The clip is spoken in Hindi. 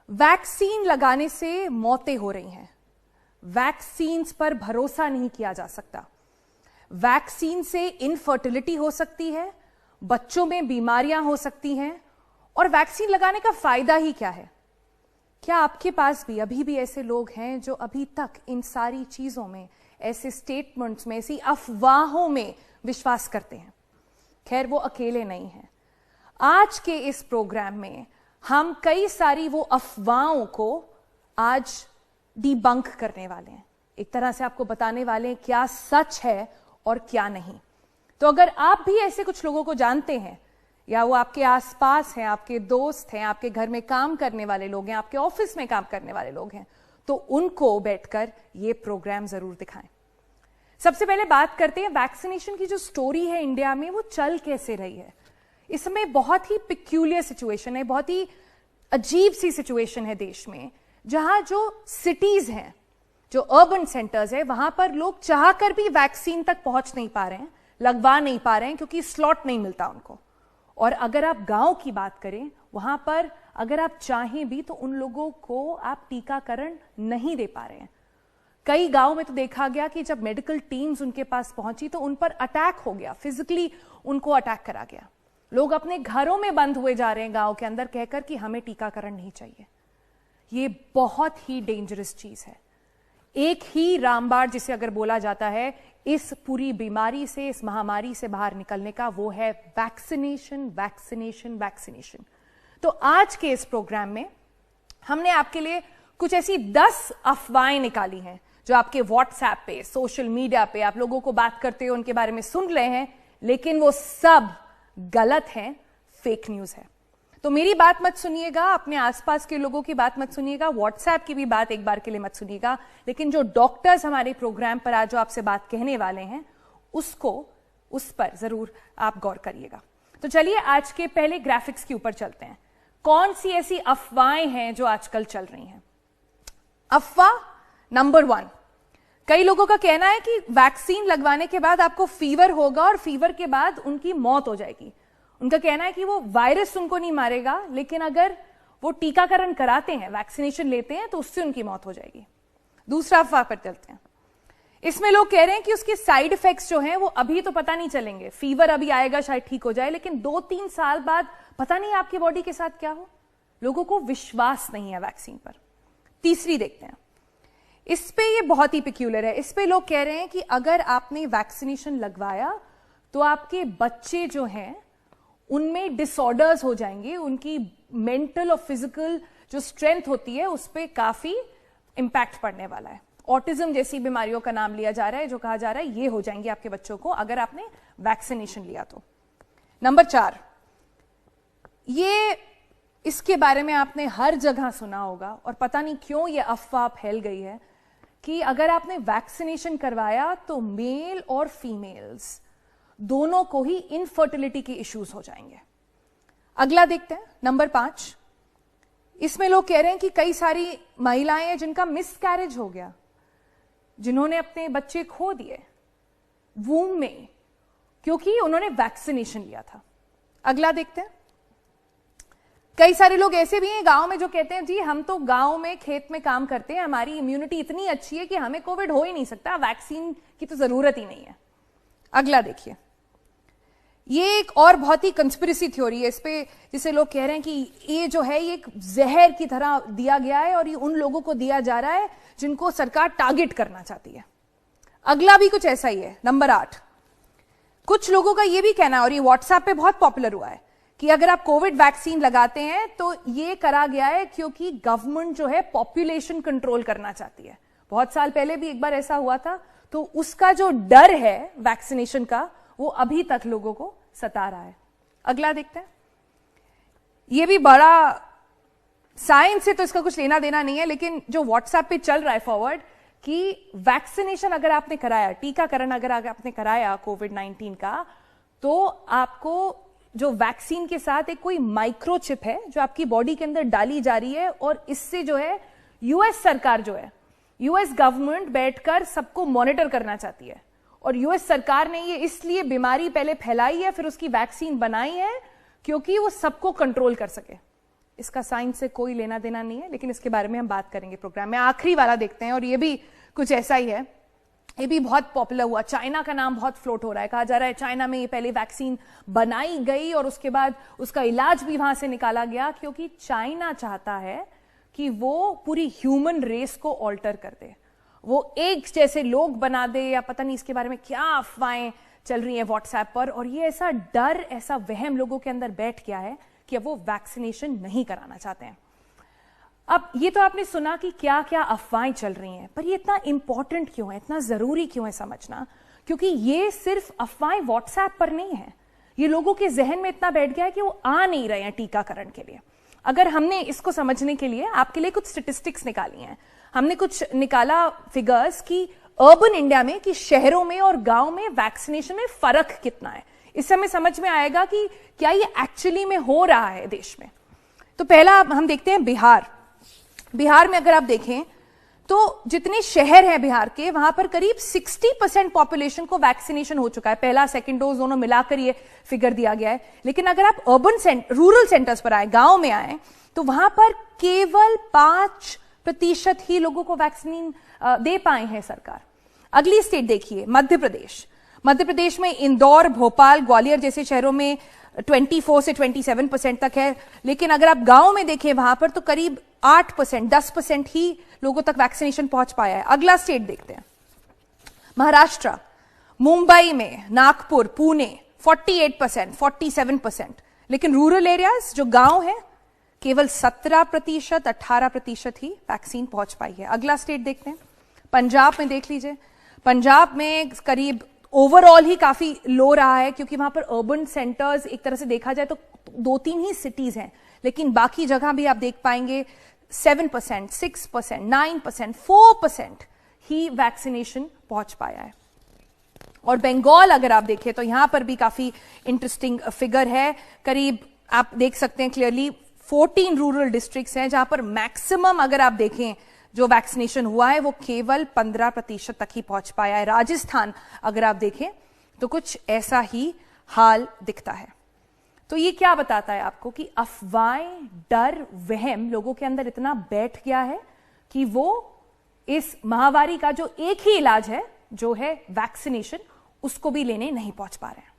वैक्सीन लगाने से मौतें हो रही हैं। वैक्सीन्स पर भरोसा नहीं किया जा सकता। वैक्सीन से इनफर्टिलिटी हो सकती है, बच्चों में बीमारियां हो सकती हैं, और वैक्सीन लगाने का फायदा ही क्या है? क्या आपके पास भी अभी भी ऐसे लोग हैं जो अभी तक इन सारी चीजों में, ऐसे स्टेटमेंट्स में, ऐसी अफवाहों में विश्वास करते हैं? खैर, वो अकेले नहीं हैं। आज के इस प्रोग्राम में हम कई सारी वो अफवाहों को आज डिबंक करने वाले हैं। एक तरह से आपको बताने वाले हैं क्या सच है और क्या नहीं। तो अगर आप भी ऐसे कुछ लोगों को जानते हैं, या वो आपके आसपास हैं, आपके दोस्त हैं, आपके घर में काम करने वाले लोग हैं, आपके ऑफिस में काम करने वाले लोग हैं, तो उनको बैठकर ये प्रोग्राम जरूर दिखाएं। सबसे पहले बात करते हैं वैक्सीनेशन की जो स्टोरी है इंडिया में, वो चल कैसे रही है। इसमें बहुत ही पिक्यूलियर सिचुएशन है, बहुत ही अजीब सी सिचुएशन है देश में, जहां जो सिटीज हैं, जो अर्बन सेंटर्स है, वहां पर लोग चाहकर भी वैक्सीन तक पहुंच नहीं पा रहे हैं, लगवा नहीं पा रहे हैं, क्योंकि स्लॉट नहीं मिलता उनको। और अगर आप गांव की बात करें, वहां पर अगर आप चाहें भी तो उन लोगों को आप टीकाकरण नहीं दे पा रहे हैं। कई गांव में तो देखा गया कि जब मेडिकल टीम्स उनके पास पहुंची तो उन पर अटैक हो गया, फिजिकली उनको अटैक करा गया। लोग अपने घरों में बंद हुए जा रहे हैं गांव के अंदर, कहकर कि हमें टीकाकरण नहीं चाहिए। ये बहुत ही डेंजरस चीज है। एक ही रामबाण जिसे अगर बोला जाता है इस पूरी बीमारी से, इस महामारी से बाहर निकलने का, वो है वैक्सीनेशन, वैक्सीनेशन, वैक्सीनेशन। तो आज के इस प्रोग्राम में हमने आपके लिए कुछ ऐसी 10 अफवाहें निकाली हैं जो आपके व्हाट्सएप पे, सोशल मीडिया पे आप लोगों को बात करते हुए उनके बारे में सुन रहे हैं, लेकिन वो सब गलत हैं, फेक न्यूज है। तो मेरी बात मत सुनिएगा, अपने आसपास के लोगों की बात मत सुनिएगा, व्हाट्सएप की भी बात एक बार के लिए मत सुनिएगा, लेकिन जो डॉक्टर्स हमारे प्रोग्राम पर आज जो आपसे बात कहने वाले हैं उस पर जरूर आप गौर करिएगा। तो चलिए आज के पहले ग्राफिक्स के ऊपर चलते हैं। कौन सी ऐसी अफवाहें हैं जो आजकल चल रही हैं? अफवाह नंबर 1, कई लोगों का कहना है कि वैक्सीन लगवाने के बाद आपको फीवर होगा और फीवर के बाद उनकी मौत हो जाएगी। उनका कहना है कि वो वायरस उनको नहीं मारेगा, लेकिन अगर वो टीकाकरण कराते हैं, वैक्सीनेशन लेते हैं, तो उससे उनकी मौत हो जाएगी। दूसरा अफवाह पर चलते हैं। इसमें लोग कह रहे हैं कि उसके साइड इफेक्ट्स जो हैं वो अभी तो पता नहीं चलेंगे। फीवर अभी आएगा, शायद ठीक हो जाए, लेकिन 2-3 साल बाद पता नहीं आपकी बॉडी के साथ क्या हो। लोगों को विश्वास नहीं है वैक्सीन पर। तीसरी देखते हैं। इस पे ये बहुत ही पिक्यूलर है। इस पे लोग कह रहे हैं कि अगर आपने वैक्सीनेशन लगवाया तो आपके बच्चे जो हैं उनमें डिसऑर्डर्स हो जाएंगे, उनकी मेंटल और फिजिकल जो स्ट्रेंथ होती है उस पर काफी इंपैक्ट पड़ने वाला है। ऑटिज्म जैसी बीमारियों का नाम लिया जा रहा है, जो कहा जा रहा है ये हो जाएंगे आपके बच्चों को अगर आपने वैक्सीनेशन लिया तो। नंबर 4, ये इसके बारे में आपने हर जगह सुना होगा और पता नहीं क्यों ये अफवाह फैल गई है कि अगर आपने वैक्सीनेशन करवाया तो मेल और फीमेल्स दोनों को ही इनफर्टिलिटी के इश्यूज हो जाएंगे। अगला देखते हैं, नंबर 5। इसमें लोग कह रहे हैं कि कई सारी महिलाएं हैं जिनका मिसकैरेज हो गया, जिन्होंने अपने बच्चे खो दिए वूम में, क्योंकि उन्होंने वैक्सीनेशन लिया था। अगला देखते हैं। कई सारे लोग ऐसे भी हैं गांव में जो कहते हैं जी हम तो गांव में खेत में काम करते हैं, हमारी इम्यूनिटी इतनी अच्छी है कि हमें कोविड हो ही नहीं सकता, वैक्सीन की तो जरूरत ही नहीं है। अगला देखिए, ये एक और बहुत ही कंस्पिरेसी थ्योरी है इस पे, जिसे लोग कह रहे हैं कि ये जो है ये एक जहर की तरह दिया गया है और ये उन लोगों को दिया जा रहा है जिनको सरकार टारगेट करना चाहती है। अगला भी कुछ ऐसा ही है, नंबर 8। कुछ लोगों का ये भी कहना है, और ये व्हाट्सएप पे बहुत पॉपुलर हुआ है, कि अगर आप कोविड वैक्सीन लगाते हैं तो ये करा गया है क्योंकि गवर्नमेंट जो है पॉपुलेशन कंट्रोल करना चाहती है। बहुत साल पहले भी एक बार ऐसा हुआ था, तो उसका जो डर है वैक्सीनेशन का वो अभी तक लोगों को सता रहा है। अगला देखते हैं। ये भी बड़ा साइंस से तो इसका कुछ लेना देना नहीं है, लेकिन जो व्हाट्सएप पे चल रहा है फॉरवर्ड कि वैक्सीनेशन अगर आपने कराया, टीकाकरण अगर आपने कराया कोविड-19 का, तो आपको जो वैक्सीन के साथ एक कोई माइक्रोचिप है जो आपकी बॉडी के अंदर डाली जा रही है, और इससे जो है यूएस सरकार जो है, यूएस गवर्नमेंट बैठकर सबको मॉनिटर करना चाहती है। और यूएस सरकार ने ये इसलिए बीमारी पहले फैलाई है, फिर उसकी वैक्सीन बनाई है, क्योंकि वो सबको कंट्रोल कर सके। इसका साइंस से कोई लेना देना नहीं है, लेकिन इसके बारे में हम बात करेंगे प्रोग्राम में। आखिरी वाला देखते हैं, और ये भी कुछ ऐसा ही है, ये भी बहुत पॉपुलर हुआ। चाइना का नाम बहुत फ्लोट हो रहा है, कहा जा रहा है चाइना में ये पहले वैक्सीन बनाई गई और उसके बाद उसका इलाज भी वहां से निकाला गया, क्योंकि चाइना चाहता है कि वो पूरी ह्यूमन रेस को ऑल्टर कर दे, वो एक जैसे लोग बना दे, या पता नहीं इसके बारे में क्या अफवाहें चल रही हैं व्हाट्सएप पर। और ये ऐसा डर, ऐसा वहम लोगों के अंदर बैठ गया है कि अब वो वैक्सीनेशन नहीं कराना चाहते हैं। अब ये तो आपने सुना कि क्या क्या अफवाहें चल रही हैं, पर ये इतना इंपॉर्टेंट क्यों है, इतना जरूरी क्यों है समझना? क्योंकि ये सिर्फ अफवाहें व्हाट्सएप पर नहीं है, ये लोगों के जहन में इतना बैठ गया है कि वो आ नहीं रहे हैं टीकाकरण के लिए। अगर हमने इसको समझने के लिए आपके लिए कुछ स्टेटिस्टिक्स निकाली हैं, हमने कुछ निकाला फिगर्स कि अर्बन इंडिया में, कि शहरों में और गांव में वैक्सीनेशन में फर्क कितना है। इस समय समझ में आएगा कि क्या ये एक्चुअली में हो रहा है देश में। तो पहला हम देखते हैं बिहार। बिहार में अगर आप देखें तो जितने शहर हैं बिहार के, वहां पर करीब 60% पॉपुलेशन को वैक्सीनेशन हो चुका है। पहला सेकंड डोज दोनों मिलाकर ये फिगर दिया गया है। लेकिन अगर आप रूरल सेंटर्स पर आए, गांव में आए, तो वहां पर केवल 5% ही लोगों को वैक्सीन दे पाए हैं सरकार। अगली स्टेट देखिए, मध्य प्रदेश। मध्य प्रदेश में इंदौर, भोपाल, ग्वालियर जैसे शहरों में 24 से 27% तक है। लेकिन अगर आप गांव में देखें वहां पर तो करीब 8%, 10% ही लोगों तक वैक्सीनेशन पहुंच पाया है। अगला स्टेट देखते हैं, महाराष्ट्र। मुंबई में, नागपुर, पुणे 48%, 47%। लेकिन रूरल एरियाज जो गांव है, केवल 17%, 18% ही वैक्सीन पहुंच पाई है। अगला स्टेट देखते हैं, पंजाब में देख लीजिए। पंजाब में करीब ओवरऑल ही काफी लो रहा है, क्योंकि वहां पर अर्बन सेंटर्स एक तरह से देखा जाए तो 2-3 ही सिटीज हैं, लेकिन बाकी जगह भी आप देख पाएंगे 7%, 6%, 9%, 4% ही वैक्सीनेशन पहुंच पाया है। और बंगाल अगर आप देखें तो यहां पर भी काफी इंटरेस्टिंग फिगर है। करीब आप देख सकते हैं क्लियरली 14 रूरल डिस्ट्रिक्ट्स हैं जहां पर मैक्सिमम अगर आप देखें जो वैक्सीनेशन हुआ है वो केवल 15% तक ही पहुंच पाया है। राजस्थान अगर आप देखें तो कुछ ऐसा ही हाल दिखता है। तो ये क्या बताता है आपको कि अफवाहें, डर, वहम लोगों के अंदर इतना बैठ गया है कि वो इस महामारी का जो एक ही इलाज है, जो है वैक्सीनेशन, उसको भी लेने नहीं पहुंच पा रहे हैं।